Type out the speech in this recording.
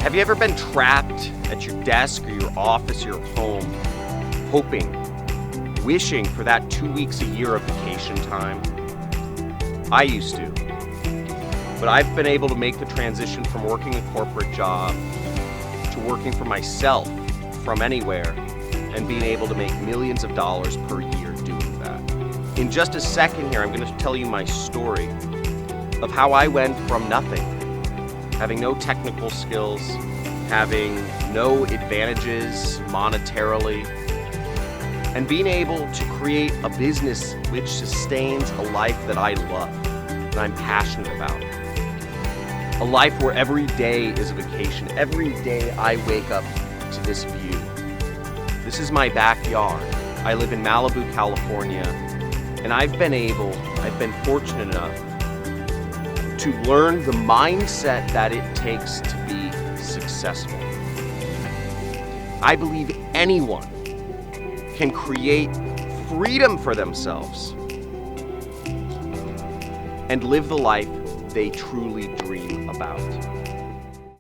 Have you ever been trapped at your desk or your office or your home, hoping, wishing for that 2 weeks a year of vacation time? I used to. But I've been able to make the transition from working a corporate job to working for myself from anywhere and being able to make millions of dollars per year doing that. In just a second here, I'm going to tell you my story of how I went from nothing, having no technical skills, having no advantages monetarily, and being able to create a business which sustains a life that I love, that I'm passionate about. A life where every day is a vacation. Every day I wake up to this view. This is my backyard. I live in Malibu, California, and I've been fortunate enough to learn the mindset that it takes to be successful. I believe anyone can create freedom for themselves and live the life they truly dream about.